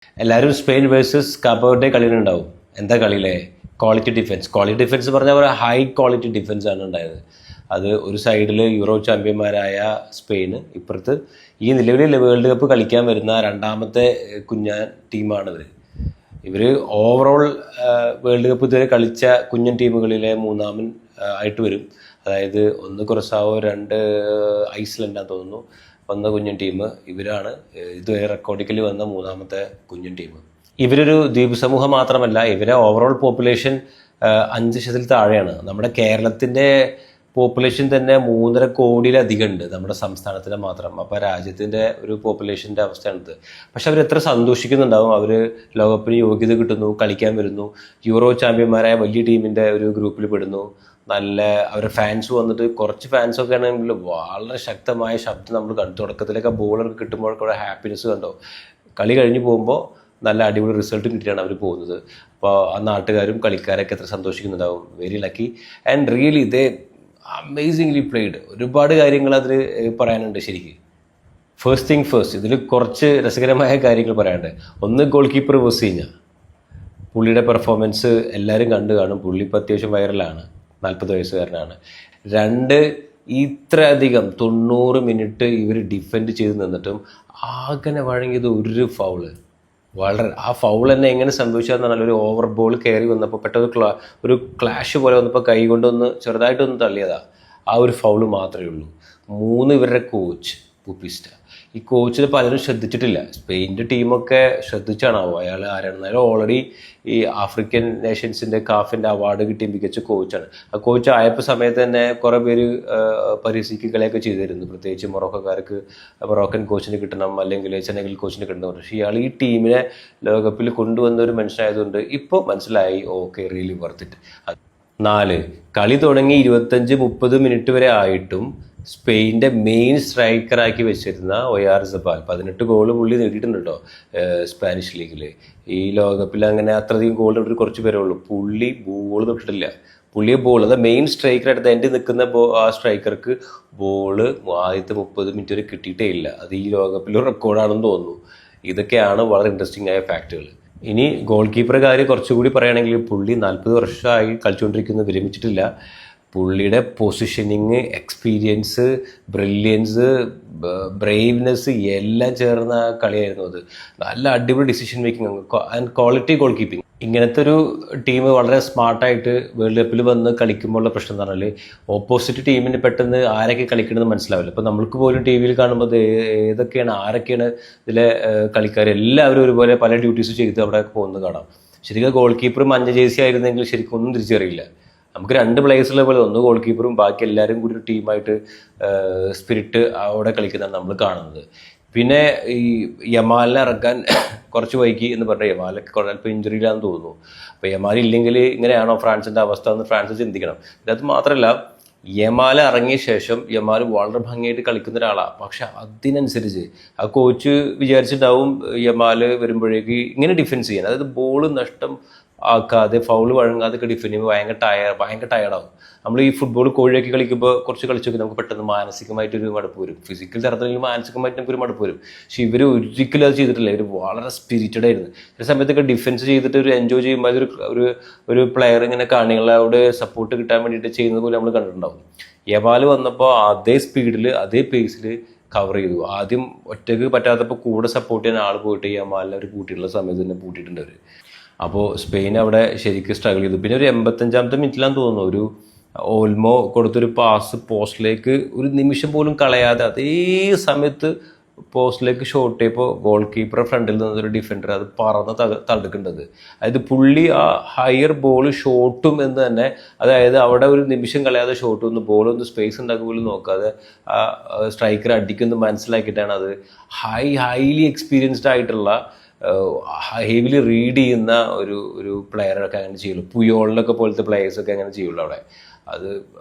എല്ലാവരും Spain versus കബോർഡെ കളിയിലുണ്ടാവും. എന്താ കളിയിലെ ക്വാളിറ്റി ഡിഫൻസ് പറഞ്ഞാൽ ഒരു ഹൈ ക്വാളിറ്റി ഡിഫൻസ് ആണ് ഉണ്ടായത്. അത് ഒരു സൈഡിൽ യൂറോ ചാമ്പ്യന്മാരായ സ്പെയിൻ, ഇപ്പുറത്ത് ഈ നിലവിൽ വേൾഡ് കപ്പ് കളിക്കാൻ വരുന്ന രണ്ടാമത്തെ കുഞ്ഞൻ ടീമാണിവർ. ഇവർ ഓവറോൾ വേൾഡ് കപ്പ് ഇതുവരെ കളിച്ച കുഞ്ഞൻ ടീമുകളിലെ മൂന്നാമൻ ആയിട്ട് വരും. അതായത് ഒന്ന് കുറസാവോ, രണ്ട് ഐസ്ലൻഡാന്ന് തോന്നുന്നു, വന്ന കുഞ്ഞൻ ടീം. ഇവരാണ് ഇതുവരെ റെക്കോർഡിക്കൽ വന്ന മൂന്നാമത്തെ കുഞ്ഞൻ ടീം. ഇവരൊരു ദ്വീപ് സമൂഹം മാത്രമല്ല, ഇവരെ ഓവറോൾ പോപ്പുലേഷൻ 5% താഴെയാണ്. നമ്മുടെ കേരളത്തിൻ്റെ പോപ്പുലേഷൻ തന്നെ 3.5 കോടിയിലധികം ഉണ്ട് നമ്മുടെ സംസ്ഥാനത്തിൻ്റെ മാത്രം. അപ്പോൾ രാജ്യത്തിൻ്റെ ഒരു പോപ്പുലേഷൻ്റെ അവസ്ഥയാണിത്. പക്ഷെ അവർ എത്ര സന്തോഷിക്കുന്നുണ്ടാവും. അവർ ലോകകപ്പിന് യോഗ്യത കിട്ടുന്നു, കളിക്കാൻ വരുന്നു, യൂറോ ചാമ്പ്യന്മാരായ വലിയ ടീമിൻ്റെ ഒരു ഗ്രൂപ്പിൽ പെടുന്നു. നല്ല അവരുടെ ഫാൻസ് വന്നിട്ട്, കുറച്ച് ഫാൻസൊക്കെ ആണെങ്കിൽ വളരെ ശക്തമായ ശബ്ദം നമ്മൾ കണ്ടു. തുടക്കത്തിലൊക്കെ ബോളർക്ക് കിട്ടുമ്പോഴൊക്കെ ഹാപ്പിനെസ് കണ്ടോ. കളി കഴിഞ്ഞ് പോകുമ്പോൾ നല്ല അടിപൊളി റിസൾട്ട് കിട്ടിയാണ് അവർ പോകുന്നത്. അപ്പോൾ ആ നാട്ടുകാരും കളിക്കാരൊക്കെ എത്ര സന്തോഷിക്കുന്നുണ്ടാവും. Very lucky and really they amazingly played. ഒരുപാട് കാര്യങ്ങൾ അതിൽ പറയാനുണ്ട് ശരിക്കും. ഫസ്റ്റ് തിങ് ഫസ്റ്റ്, ഇതിൽ കുറച്ച് രസകരമായ കാര്യങ്ങൾ പറയാനുണ്ട്. ഒന്ന്, ഗോൾ കീപ്പർ വസീഞ്ഞ, പുള്ളിയുടെ പെർഫോമൻസ് എല്ലാവരും കണ്ടു കാണും. പുള്ളി ഇപ്പോൾ അത്യാവശ്യം വൈറലാണ്, 40 വയസ്സുകാരനാണ്. രണ്ട്, ഇത്രയധികം 90 മിനിറ്റ് ഇവർ ഡിഫെൻഡ് ചെയ്ത് നിന്നിട്ടും ആകെ വഴങ്ങിയത് ഒരു ഫൗള്. വളരെ ആ ഫൗൾ തന്നെ എങ്ങനെ സംഭവിച്ചതെന്ന് പറഞ്ഞാൽ, ഒരു ഓവർ ബോൾ കയറി വന്നപ്പോൾ പെട്ടെന്ന് ഒരു ക്ലാഷ് പോലെ വന്നപ്പോൾ കൈ കൊണ്ടൊന്ന് ചെറുതായിട്ടൊന്ന് തള്ളിയതാണ്. ആ ഒരു ഫൗള് മാത്രമേ ഉള്ളൂ. 3, ഇവരുടെ കോച്ച് പുപ്പിസ്റ്റ. ഈ കോച്ചിൽ പലരും ശ്രദ്ധിച്ചിട്ടില്ല. സ്പെയിൻ്റെ ടീമൊക്കെ ശ്രദ്ധിച്ചാണാവോ അയാൾ ആരാണെന്നാലും. ഓൾറെഡി ഈ ആഫ്രിക്കൻ നേഷൻസിൻ്റെ കാഫിൻ്റെ അവാർഡ് കിട്ടിയ മികച്ച കോച്ചാണ്. ആ കോച്ച് ആയപ്പോൾ സമയത്ത് തന്നെ കുറേ പേര് പരിഹസിക്കുകയൊക്കെ ചെയ്തിരുന്നു. പ്രത്യേകിച്ച് മൊറോക്കൻ കോച്ചിന് കിട്ടണം, അല്ലെങ്കിൽ സെനഗൽ കോച്ചിന് കിട്ടണം. പക്ഷേ ഇയാൾ ഈ ടീമിനെ ലോകകപ്പിൽ കൊണ്ടുവന്ന ഒരു മനുഷ്യനായതുകൊണ്ട് ഇപ്പോൾ മനസ്സിലായി, ഓക്കെ, റിയലി വർത്ത് ഇറ്റ്. 4, കളി തുടങ്ങി 25-30 മിനിറ്റ് വരെ ആയിട്ടും സ്പെയിൻ്റെ മെയിൻ സ്ട്രൈക്കറാക്കി വെച്ചിരുന്ന ഒയാർസബാൽ 18 ഗോള് പുള്ളി നേടിയിട്ടുണ്ട് കേട്ടോ സ്പാനിഷ് ലീഗിൽ. ഈ ലോകകപ്പിൽ അങ്ങനെ അത്രയധികം ഗോൾ ഇട്ടിട്ട് കുറച്ച് പേരേ ഉള്ളൂ. പുള്ളി ബോൾ തൊട്ടിട്ടില്ല. പുള്ളിയെ ബോൾ, അത് മെയിൻ സ്ട്രൈക്കറായിട്ട് എൻ്റെ നിൽക്കുന്ന ആ സ്ട്രൈക്കർക്ക് ബോള് ആദ്യത്തെ 30 മിനിറ്റ് വരെ കിട്ടിയിട്ടേ ഇല്ല. അത് ഈ ലോകകപ്പിൽ റെക്കോർഡാണെന്ന് തോന്നുന്നു. ഇതൊക്കെയാണ് വളരെ ഇൻട്രസ്റ്റിംഗ് ആയ ഫാക്റ്റുകൾ. ഇനി ഗോൾ കീപ്പറുടെ കാര്യം കുറച്ചുകൂടി പറയുകയാണെങ്കിൽ, പുള്ളി 40 വർഷമായി കളിച്ചുകൊണ്ടിരിക്കുന്നത്, വിരമിച്ചിട്ടില്ല. പുള്ളിയുടെ പൊസിഷനിങ്, എക്സ്പീരിയൻസ്, ബ്രില്യൻസ്, ബ്രേവ്നെസ് എല്ലാം ചേർന്ന കളിയായിരുന്നു അത്. നല്ല അടിപൊളി decision making and quality goal keeping. ഇങ്ങനത്തെ ഒരു ടീം വളരെ സ്മാർട്ടായിട്ട് വേൾഡ് കപ്പിൽ വന്ന് കളിക്കുമ്പോഴുള്ള പ്രശ്നം എന്ന് പറഞ്ഞാൽ, ഓപ്പോസിറ്റ് ടീമിന് പെട്ടെന്ന് ആരൊക്കെ കളിക്കണമെന്ന് മനസ്സിലാവില്ല. ഇപ്പോൾ നമ്മൾക്ക് പോലും ടി വിയിൽ കാണുമ്പോൾ ഏതൊക്കെയാണ് ആരൊക്കെയാണ് ഇതിലെ കളിക്കാർ, എല്ലാവരും ഒരുപോലെ പല ഡ്യൂട്ടീസ് ചെയ്ത് അവിടെ പോകുന്നത് കാണാം. ശരിക്കും ഗോൾ കീപ്പർ മഞ്ഞ ജേഴ്സി ആയിരുന്നെങ്കിൽ ശരിക്കും ഒന്നും തിരിച്ചറിയില്ല. നമുക്ക് 2 പ്ലേയേഴ്സുള്ള പോലെ, ഒന്ന് ഗോൾ കീപ്പറും ബാക്കി എല്ലാവരും കൂടി ഒരു ടീമായിട്ട് സ്പിരിറ്റ് അവിടെ കളിക്കുന്നതാണ് നമ്മൾ കാണുന്നത്. പിന്നെ ഈ യമാലിനെ ഇറക്കാൻ കുറച്ച് വൈകി എന്ന് പറഞ്ഞാൽ, യമാലൊക്കെ അല്പം ഇഞ്ചുറിയിലാണെന്ന് തോന്നുന്നു. അപ്പോൾ യമാൽ ഇല്ലെങ്കിൽ ഇങ്ങനെയാണോ ഫ്രാൻസിൻ്റെ അവസ്ഥ എന്ന് ഫ്രാൻസ് ചിന്തിക്കണം. ഇത് മാത്രമല്ല, യമാൽ ഇറങ്ങിയ ശേഷം യമാൽ വളരെ ഭംഗിയായിട്ട് കളിക്കുന്ന ഒരാളാണ്. പക്ഷെ അതിനനുസരിച്ച് ആ കോച്ച് വിചാരിച്ചിട്ടുണ്ടാവും യമാൽ വരുമ്പോഴേക്ക് ഇങ്ങനെ ഡിഫെൻസ് ചെയ്യാൻ, അതായത് ബോൾ നഷ്ടം ആക്കാതെ ഫൗള് വഴങ്ങാതെ ഡിഫെൻഡ് ചെയ്യുമ്പോൾ ഭയങ്കര ടയർഡാവും. നമ്മൾ ഈ ഫുട്ബോൾ കോഴിയാക്കി കളിക്കുമ്പോൾ കുറച്ച് കളിച്ച് നോക്കി നമുക്ക് പെട്ടെന്ന് മാനസികമായിട്ടൊരു മടുപ്പ് വരും. ഫിസിക്കൽ തരത്തിലെങ്കിൽ മാനസികമായിട്ട് നമുക്കൊരു മടുപ്പ് വരും. പക്ഷെ ഇവർ ഒരിക്കലും അത് ചെയ്തിട്ടില്ല. ഇവർ വളരെ സ്പിരിറ്റഡ് ആയിരുന്നു. ചില സമയത്തൊക്കെ ഡിഫെൻസ് ചെയ്തിട്ട് ഒരു എൻജോയ് ചെയ്യുമ്പോൾ ഒരു പ്ലെയർ ഇങ്ങനെ കാണികളോട് സപ്പോർട്ട് കിട്ടാൻ വേണ്ടിയിട്ട് ചെയ്യുന്നത് പോലെ നമ്മൾ കണ്ടിട്ടുണ്ടാവും. യമാൽ വന്നപ്പോൾ അതേ സ്പീഡിൽ അതേ പേസിൽ കവർ ചെയ്തു. ആദ്യം ഒറ്റയ്ക്ക് പറ്റാത്തപ്പോൾ കൂടെ സപ്പോർട്ട് ചെയ്യാൻ ആൾ പോയിട്ട് യമാലിനെ അവർ കൂട്ടിയിട്ടുള്ള സമയത്ത് തന്നെ കൂട്ടിയിട്ടുണ്ട് അവർ. അപ്പോൾ സ്പെയിൻ അവിടെ ശരിക്കും സ്ട്രഗിൾ ചെയ്തു. പിന്നെ ഒരു 85-ാമത്തെ മിനിറ്റിലാന്ന് തോന്നുന്നു, ഒരു ഓൾമോ കൊടുത്തൊരു പാസ് പോസ്റ്റിലേക്ക് ഒരു നിമിഷം പോലും കളയാതെ അതേ സമയത്ത് പോസ്റ്റിലേക്ക് ഷോട്ട് ചെയ്യപ്പോൾ ഗോൾ കീപ്പറുടെ ഫ്രണ്ടിൽ നിന്നൊരു ഡിഫൻഡർ അത് പറന്ന് തടുക്കേണ്ടത്. അതായത് പുള്ളി ആ ഹയർ ബോൾ ഷോട്ടും എന്ന് തന്നെ, അതായത് അവിടെ ഒരു നിമിഷം കളയാതെ ഷോട്ട് വന്ന് ബോളൊന്ന് സ്പേസ് ഉണ്ടാക്കുക പോലും നോക്കാതെ ആ സ്ട്രൈക്കർ അടിക്കുമെന്ന് മനസ്സിലാക്കിയിട്ടാണ് അത്. ഹൈലി എക്സ്പീരിയൻസ്ഡ് ആയിട്ടുള്ള ഹെവിലി റീഡ് ചെയ്യുന്ന ഒരു പ്ലെയറൊക്കെ അങ്ങനെ ചെയ്യുള്ളൂ. പുയോളിനൊക്കെ പോലത്തെ പ്ലെയേഴ്സൊക്കെ അങ്ങനെ ചെയ്യുള്ളൂ അവിടെ. അത്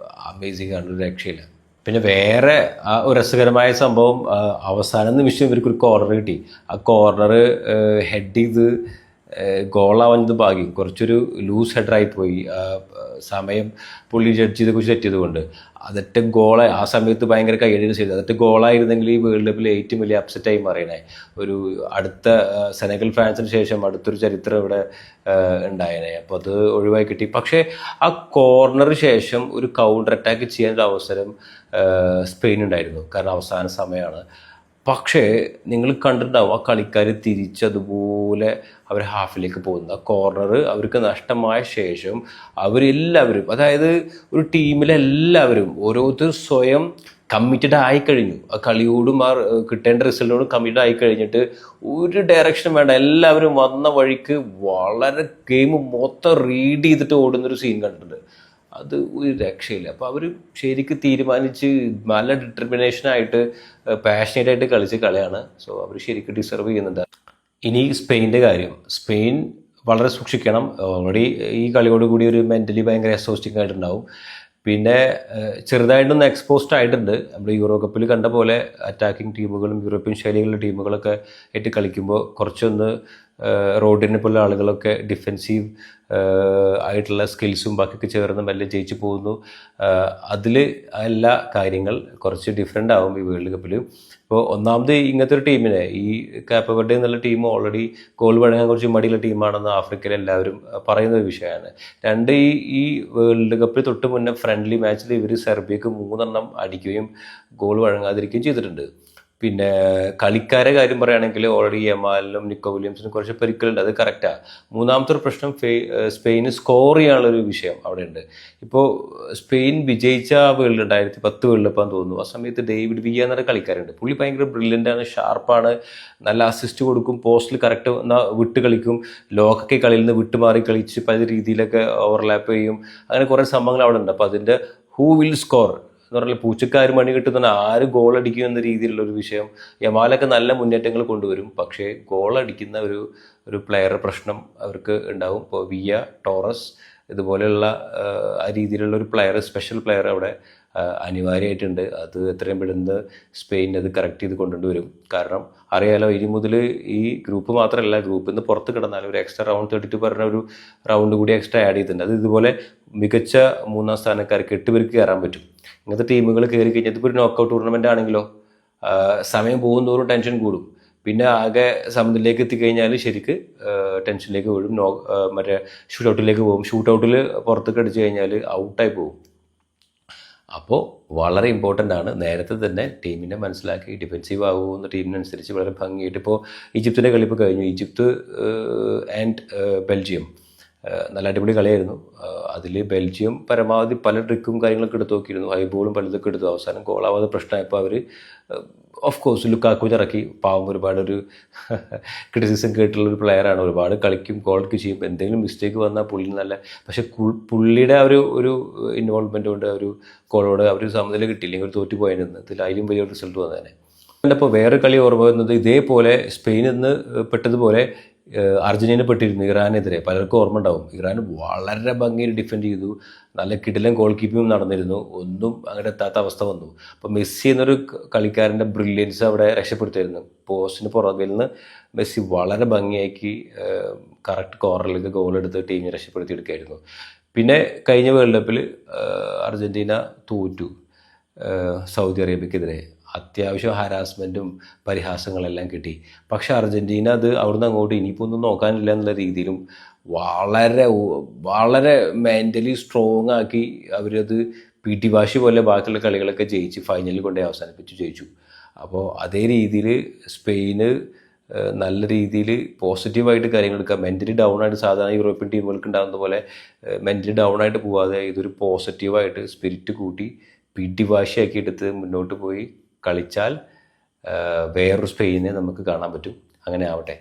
അമേസിംഗ് ആണ്, ഒരു രക്ഷയില്ല. പിന്നെ വേറെ ഒരു രസകരമായ സംഭവം, അവസാന നിമിഷം ഇവർക്കൊരു കോർണർ കിട്ടി. ആ കോർണർ ഹെഡ് ചെയ്ത് ഗോളാവുന്നത് ഭാഗ്യം, കുറച്ചൊരു ലൂസ് ഹെഡറായിപ്പോയി. സമയം പുള്ളി ജഡ്ജ് ചെയ്ത് കുറിച്ച് തെറ്റിയതുകൊണ്ട് അതൊറ്റ ഗോള ആ സമയത്ത് ഭയങ്കര കൈയടിയുടെ ചെയ്തു. അതൊറ്റ ഗോളായിരുന്നെങ്കിൽ ഈ വേൾഡ് കപ്പിൽ ഏറ്റവും വലിയ അപ്സെറ്റായി മാറിയണേ. ഒരു അടുത്ത സെനഗൽ ഫ്രാൻസിന് ശേഷം അടുത്തൊരു ചരിത്രം ഇവിടെ ഉണ്ടായനെ. അപ്പോൾ അത് ഒഴിവായി കിട്ടി. പക്ഷേ ആ കോർണറിന് ശേഷം ഒരു കൗണ്ടർ അറ്റാക്ക് ചെയ്യാനുള്ള അവസരം സ്പെയിൻ ഉണ്ടായിരുന്നു, കാരണം അവസാന സമയമാണ്. പക്ഷേ നിങ്ങൾ കണ്ടിട്ടുണ്ടാവും ആ കളിക്കാർ തിരിച്ചതുപോലെ അവർ ഹാഫിലേക്ക് പോകുന്നത്. ആ കോർണർ അവർക്ക് നഷ്ടമായ ശേഷം അവരെല്ലാവരും, അതായത് ഒരു ടീമിലെല്ലാവരും ഓരോരുത്തർ സ്വയം കമ്മിറ്റഡ് ആയിക്കഴിഞ്ഞു. ആ കളിയോടും ആ കിട്ടേണ്ട റിസൾട്ടോടും കമ്മിറ്റഡ് ആയി കഴിഞ്ഞിട്ട് ഒരു ഡയറക്ഷനും വേണ്ട, എല്ലാവരും വന്ന വഴിക്ക് വളരെ ഗെയിം മൊത്തം റീഡ് ചെയ്തിട്ട് ഓടുന്നൊരു സീൻ കണ്ടിട്ടുണ്ട്. അത് ഒരു രക്ഷയില്ല. അപ്പോൾ അവർ ശരിക്കും തീരുമാനിച്ച് നല്ല ഡിറ്റർമിനേഷനായിട്ട് പാഷനേറ്റായിട്ട് കളിച്ച കളിയാണ്. സോ അവർ ശരിക്കും ഡിസർവ് ചെയ്യുന്നുണ്ട്. ഇനി സ്പെയിൻ്റെ കാര്യം, സ്പെയിൻ വളരെ സൂക്ഷിക്കണം. ഓൾറെഡി ഈ കളിയോടുകൂടി ഒരു മെൻ്റലി ഭയങ്കര എക്സോസ്റ്റിംഗ് ആയിട്ടുണ്ടാവും. പിന്നെ ചെറുതായിട്ടൊന്ന് എക്സ്പോസ്ഡ് ആയിട്ടുണ്ട്. നമ്മൾ യൂറോ കപ്പിൽ കണ്ട പോലെ അറ്റാക്കിംഗ് ടീമുകളും യൂറോപ്യൻ ശൈലികളുടെ ടീമുകളൊക്കെ ആയിട്ട് കളിക്കുമ്പോൾ കുറച്ചൊന്ന് റോഡിനെ പോലെ ആളുകളൊക്കെ ഡിഫെൻസീവ് ആയിട്ടുള്ള സ്കിൽസും ബാക്കിയൊക്കെ ചേർന്ന് മെല്ലെ ജയിച്ചു പോകുന്നു. അതിൽ എല്ലാ കാര്യങ്ങൾ കുറച്ച് ഡിഫറെൻ്റ് ആവും ഈ വേൾഡ് കപ്പിൽ. ഇപ്പോൾ ഒന്നാമത് ഇങ്ങനത്തെ ഒരു ടീമിനെ, ഈ കാപ്പ വെർഡെ എന്നുള്ള ടീം ഓൾറെഡി ഗോൾ വഴങ്ങാൻ കുറച്ച് മടിയുള്ള ടീമാണെന്ന് ആഫ്രിക്കയിൽ എല്ലാവരും പറയുന്ന ഒരു വിഷയമാണ്. രണ്ട്, ഈ വേൾഡ് കപ്പിൽ തൊട്ട് മുന്നേ ഫ്രണ്ട്ലി മാച്ചിൽ ഇവർ സെർബിയക്ക് 3 അടിക്കുകയും ഗോൾ വഴങ്ങാതിരിക്കുകയും ചെയ്തിട്ടുണ്ട്. പിന്നെ കളിക്കാരെ കാര്യം പറയുകയാണെങ്കിൽ ഓൾറെഡി യമാലിനും നിക്കോ വില്യംസിനും കുറച്ച് പരിക്കലുണ്ട്, അത് കറക്റ്റാണ്. മൂന്നാമത്തെ ഒരു പ്രശ്നം സ്പെയിന് സ്കോർ ചെയ്യാനുള്ളൊരു വിഷയം അവിടെ ഉണ്ട്. ഇപ്പോൾ സ്പെയിൻ വിജയിച്ച വേൾഡ് 2010 വേൾഡ് കപ്പാന്ന് തോന്നുന്നു. ആ സമയത്ത് ഡേവിഡ് വിയ എന്നൊരു കളിക്കാരുണ്ട്. പുള്ളി ഭയങ്കര ബ്രില്യൻ്റാണ്, ഷാർപ്പാണ്, നല്ല അസിസ്റ്റ് കൊടുക്കും, പോസ്റ്റിൽ കറക്റ്റ് വിട്ട് കളിക്കും, ലോക്കൊക്കെ കളിയിൽ നിന്ന് വിട്ടുമാറി കളിച്ച് പല രീതിയിലൊക്കെ ഓവർലാപ്പ് ചെയ്യും. അങ്ങനെ കുറേ സംഭവങ്ങൾ അവിടെ ഉണ്ട്. അപ്പോൾ അതിൻ്റെ ഹൂ വിൽ സ്കോർ എന്ന് പറഞ്ഞാൽ പൂച്ചക്കാർ മണി കിട്ടുന്ന ആര് ഗോൾ അടിക്കും എന്ന രീതിയിലുള്ളൊരു വിഷയം. യമാലൊക്കെ നല്ല മുന്നേറ്റങ്ങൾ കൊണ്ടുവരും, പക്ഷേ ഗോൾ അടിക്കുന്ന ഒരു പ്ലെയർ പ്രശ്നം അവർക്ക് ഉണ്ടാവും. ഇപ്പോൾ വിയ, ടോറസ് ഇതുപോലെയുള്ള ആ രീതിയിലുള്ള ഒരു പ്ലെയർ, സ്പെഷ്യൽ പ്ലെയർ അവിടെ അനിവാര്യമായിട്ടുണ്ട്. അത് എത്രയും പെടുന്നത് സ്പെയിൻ അത് കറക്റ്റ് ചെയ്ത് കൊണ്ടുവരും. കാരണം അറിയാലോ, ഇനി മുതൽ ഈ ഗ്രൂപ്പ് മാത്രമല്ല, ഗ്രൂപ്പിൽ നിന്ന് പുറത്ത് കിടന്നാലും ഒരു എക്സ്ട്രാ റൗണ്ട് 32 പറഞ്ഞ ഒരു റൗണ്ട് കൂടി എക്സ്ട്രാ ആഡ് ചെയ്തിട്ടുണ്ട്. അത് ഇതുപോലെ മികച്ച 3ാം സ്ഥാനക്കാർക്ക് 8 പേർക്ക് കയറാൻ പറ്റും. ഇങ്ങനത്തെ ടീമുകൾ കയറി കഴിഞ്ഞാൽ ഇതിപ്പോൾ ഒരു നോക്കൗട്ട് ടൂർണമെൻ്റ് ആണെങ്കിലോ സമയം പോകും തോറും ടെൻഷൻ കൂടും. പിന്നെ ആകെ സമനിലേക്ക് എത്തിക്കഴിഞ്ഞാൽ ശരിക്ക് ടെൻഷനിലേക്ക് വീഴും. മറ്റേ ഷൂട്ടൗട്ടിലേക്ക് പോകും. ഷൂട്ടൗട്ടിൽ പുറത്തേക്ക് അടിച്ചു കഴിഞ്ഞാൽ ഔട്ടായി പോകും. അപ്പോൾ വളരെ ഇമ്പോർട്ടൻ്റ് ആണ് നേരത്തെ തന്നെ ടീമിനെ മനസ്സിലാക്കി ഡിഫെൻസീവ് ആകുമെന്ന് ടീമിനനുസരിച്ച് വളരെ ഭംഗിയായിട്ട്. ഇപ്പോൾ ഈജിപ്തിൻ്റെ കളി ഇപ്പോൾ കഴിഞ്ഞു. ഈജിപ്ത് ആൻഡ് ബെൽജിയം നല്ല അടിപൊളി കളിയായിരുന്നു. അതിൽ ബെൽജിയം പരമാവധി പല ട്രിക്കും കാര്യങ്ങളൊക്കെ എടുത്ത് നോക്കിയിരുന്നു, ഹൈ ബോളും പലതൊക്കെ എടുത്തു. അവസാനം ഗോളാവാതെ പ്രശ്നമായപ്പോൾ അവർ ഓഫ് കോഴ്സ് ലുക്കാക്കുവിനെ ഇറക്കി. പാവം ഒരുപാടൊരു ക്രിറ്റിസിസം കേട്ടുള്ളൊരു പ്ലെയറാണ്, ഒരുപാട് കളിക്കും, ഗോൾക്ക് ചെയ്യും. എന്തെങ്കിലും മിസ്റ്റേക്ക് വന്നാൽ പുള്ളി നല്ല, പക്ഷേ പുള്ളിയുടെ ആ ഒരു ഇൻവോൾവ്മെൻ്റ് കൊണ്ട് ഒരു ഗോളോട് അവർ സമനില കിട്ടിയില്ലെങ്കിൽ ഒരു തോറ്റു പോയതിന് അതിലും വലിയ റിസൾട്ട് വന്നേനെ. അപ്പോൾ വേറെ കളി ഓർമ്മ വരുന്നത് ഇതേപോലെ സ്പെയിനിൽ നിന്ന് പെട്ടതുപോലെ അർജന്റീന പെട്ടിരുന്നു ഇറാനെതിരെ. പലർക്കും ഓർമ്മ ഉണ്ടാവും. ഇറാൻ വളരെ ഭംഗിയിൽ ഡിഫെൻഡ് ചെയ്തു, നല്ല കിടിലൻ ഗോൾ കീപ്പിങ്ങും നടന്നിരുന്നു. ഒന്നും അങ്ങനെ എത്താത്ത അവസ്ഥ വന്നു. അപ്പോൾ മെസ്സി എന്നൊരു കളിക്കാരൻ്റെ ബ്രില്യൻസ് അവിടെ രക്ഷപ്പെടുത്തിയിരുന്നു. പോസ്റ്റിന് പുറകിൽ നിന്ന് മെസ്സി വളരെ ഭംഗിയാക്കി കറക്റ്റ് കോർണറിലേക്ക് ഗോൾ എടുത്ത് ടീമിനെ രക്ഷപ്പെടുത്തിയെടുക്കുകയായിരുന്നു. പിന്നെ കഴിഞ്ഞ വേൾഡ് കപ്പിൽ അർജന്റീന തോറ്റു സൗദി അറേബ്യക്കെതിരെ. അത്യാവശ്യം ഹാരാസ്മെൻറ്റും പരിഹാസങ്ങളെല്ലാം കിട്ടി. പക്ഷേ അർജൻറ്റീന അത് അവിടുന്ന് അങ്ങോട്ട് ഇനിയിപ്പോൾ ഒന്നും നോക്കാനില്ല എന്നുള്ള രീതിയിലും വളരെ വളരെ മെൻ്റലി സ്ട്രോങ് ആക്കി അവരത് PT വാശി പോലെ ബാക്കിയുള്ള കളികളൊക്കെ ജയിച്ച് ഫൈനലിൽ കൊണ്ടുപോയി അവസാനിപ്പിച്ച് ജയിച്ചു. അപ്പോൾ അതേ രീതിയിൽ സ്പെയിന് നല്ല രീതിയിൽ പോസിറ്റീവായിട്ട് കാര്യങ്ങൾ എടുക്കുക. മെൻ്റലി ഡൗൺ ആയിട്ട് സാധാരണ യൂറോപ്യൻ ടീമുകൾക്ക് ഉണ്ടാകുന്ന പോലെ മെൻ്റലി ഡൗൺ ആയിട്ട് പോകാതെ ഇതൊരു പോസിറ്റീവായിട്ട് സ്പിരിറ്റ് കൂട്ടി PT വാശിയാക്കി എടുത്ത് മുന്നോട്ട് പോയി കളിച്ചാൽ വേറൊരു സ്പെയിനെ നമുക്ക് കാണാൻ പറ്റും. അങ്ങനെ ആവട്ടെ.